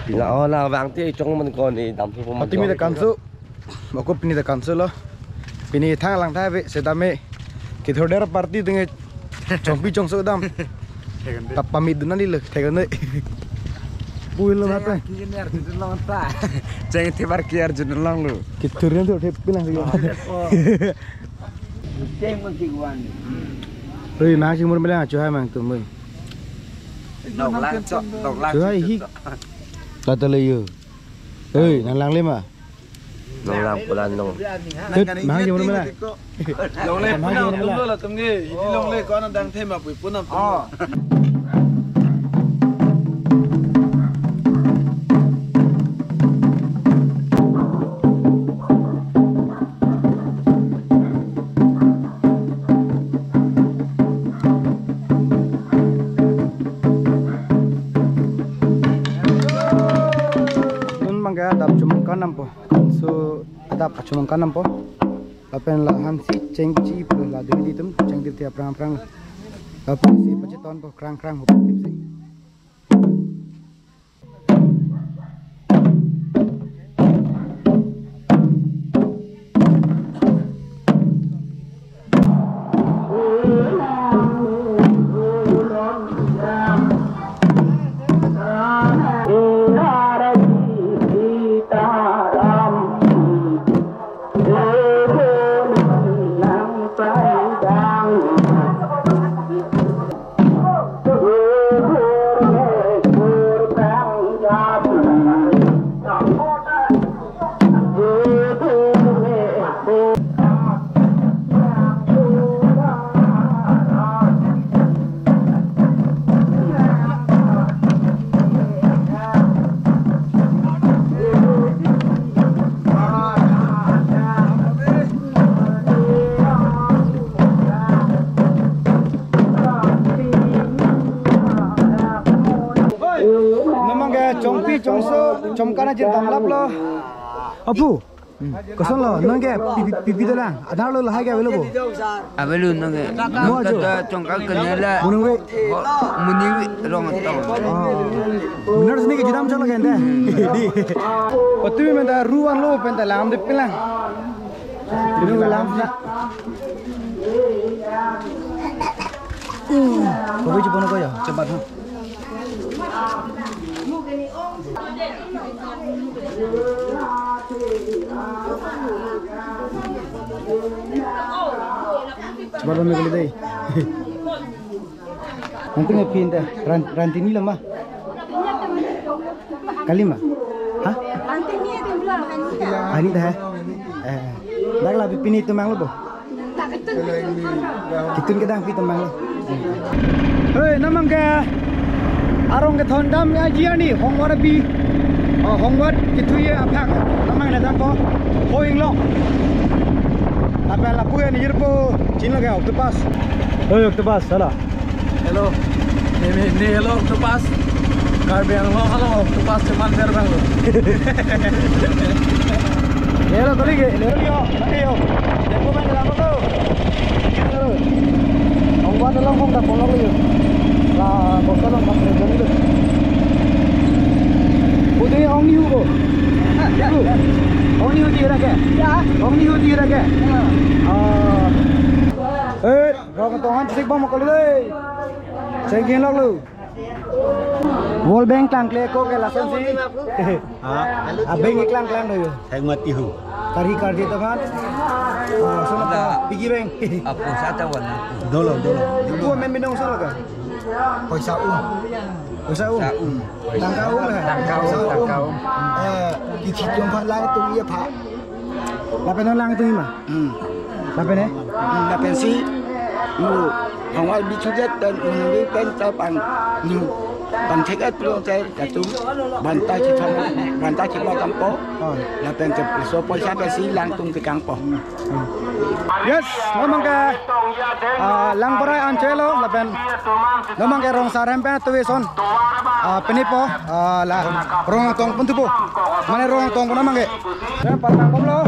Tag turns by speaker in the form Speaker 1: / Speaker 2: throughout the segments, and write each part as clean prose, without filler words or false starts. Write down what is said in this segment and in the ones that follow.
Speaker 1: Pina la vang ti chong man kon ni dam su
Speaker 2: Ati mi da kansu. Mako pini da kansu lo. Pini thang lang thai ve sedame. Ki thodera party dinge chongpi chongso dam. Tap pamit duna ni le thegan nei. Pui lo mate.
Speaker 3: Jangan tibar kiar jun lang lu.
Speaker 2: Ki thurian tu thep pilang si.
Speaker 4: Ceng man tiguan.
Speaker 2: Rồi mang chi muốn bên cho hai mang tụi mình.
Speaker 3: Độc lang chọn, độc lang.
Speaker 2: Cho hai hít. Là tao lấy giờ. Ơi, nàng lang lên mà.
Speaker 1: Nong lang pulan nong.
Speaker 2: Tết mang chi muốn bên này.
Speaker 3: Long lên, đúng rồi là tầm nghe. Đi long lên có nó đang thêm mà buổi bốn năm.
Speaker 2: Nampo so adap cuma kan nampo apen la hansi cengci la dewi ditem ceng tiap prang apa si paceton po krang tipsi Chomkana je damlap lo apu koson lo nangge pipi de lang adar lo lahai ga velo bo
Speaker 4: Abelu nangge.
Speaker 2: Mo ajo
Speaker 4: Chongkal kenela.
Speaker 2: munungwe
Speaker 4: Muniwi rong tong.
Speaker 2: benar sini ke jidam chalo gende di otu me da ruan lo penta lam de pilang ini lam na ko ji bono ko ya cepat ha coba lo megali deh nanti ngepin dah rantini lama kali mah hah
Speaker 5: Rantini ada belum kan?
Speaker 2: ani dah dah lah pipin itu mang lo boh
Speaker 5: Tak betul.
Speaker 2: kitun kedang pi temang lo hei namang ke arong ke thondam ya jiani hongwar bi hongwar kitu ye aphak namang na dampo hoing lo apa la puya ni yerpo chin lo ke octopus oi octopus salah
Speaker 3: Hello. Ini hello octopus. Kar biar lo hello octopus cuman biar bang lo.
Speaker 2: Lero tadi ke lero yo depo main dalam tu lero hongwar dalam hong dah polong lo lah bosal lo pakai jam itu udah ong niu ko ong niu dia ke ya ong niu dia ke rong tohan sik bom ko le segin lo lu World Bank klang kle ko ke lasensi abeng klang lo
Speaker 1: Thai mati hu.
Speaker 2: kari itu kan sono pigi bank
Speaker 4: Apa satu warna?
Speaker 1: Dolo.
Speaker 2: ibu main minum sono kan koi saum tangkau di situ yang lang tu ia pak lapen lang tu mah lapen
Speaker 4: Lapen si. Hongwar bicujet dan menunggu pen capan new bantek at belum saya jatuh bantai cipau kampo lapen ke so poisa besi langtung ke kampo
Speaker 2: yes memang ke lang perai ancelo lapen memang ke rong sarempe tu son penipo lah rong tong pun tu po mana rong tong pun memang ke patang kom lo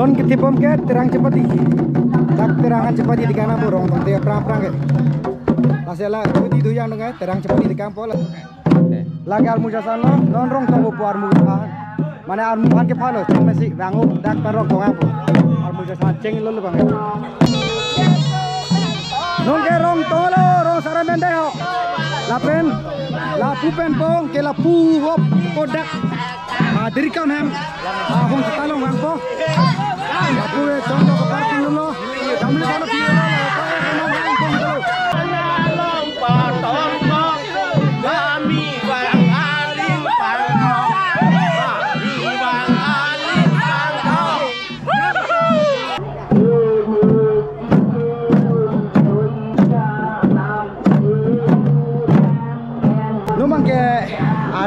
Speaker 2: non kitipom ke terang cepati tak terangan cepat di kana borong tong perang-perang ke. Lasela di tu yang dengai terang cepat di kampo lah. Lagal mujasano non rong tong puar muhan. Mana ar muhan ke phalo ceng masih bangu dak parok tong ampo. Ar mujasan ceng lo bang. Non ke rong tolo rong sara mende ho. Lapen la pupen pong ke la pu hop kodak. Dirikan hem hong talong ampo. La pu tondo ko parking lo. Damli kono piro lo.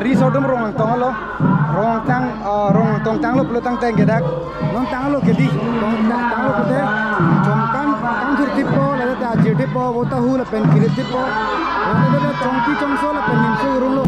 Speaker 2: Resort rong tong lo rong tong tang lo pelutang teng gedak rong tang lo gedi rong tang lo kete chomkan kang sur tipo la ta je tipo bota hu la pen kiri tipo la chongti chongso la pen nimso urung lo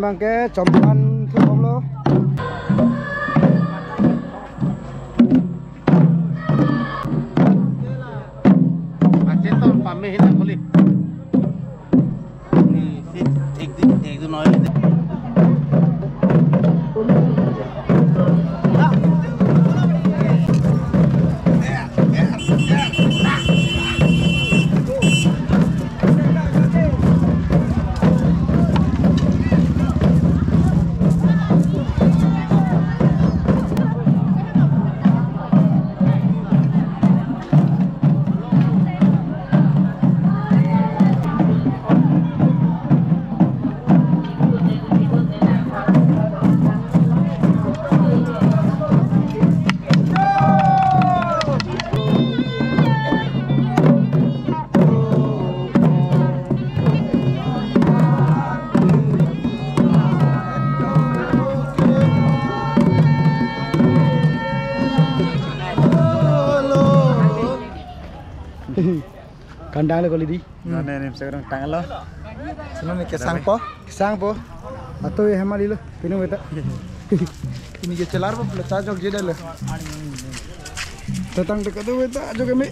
Speaker 2: bangke compan tuh lo
Speaker 3: macet tuh pameh nak boleh ni tik tu nói
Speaker 2: kandang le kali di
Speaker 3: nane nim sekarang tangan lo
Speaker 2: senang ni kesang po atau ya hemali lo pinu beta ini ke celar po letak jog jeda le datang dekat tu beta jog kami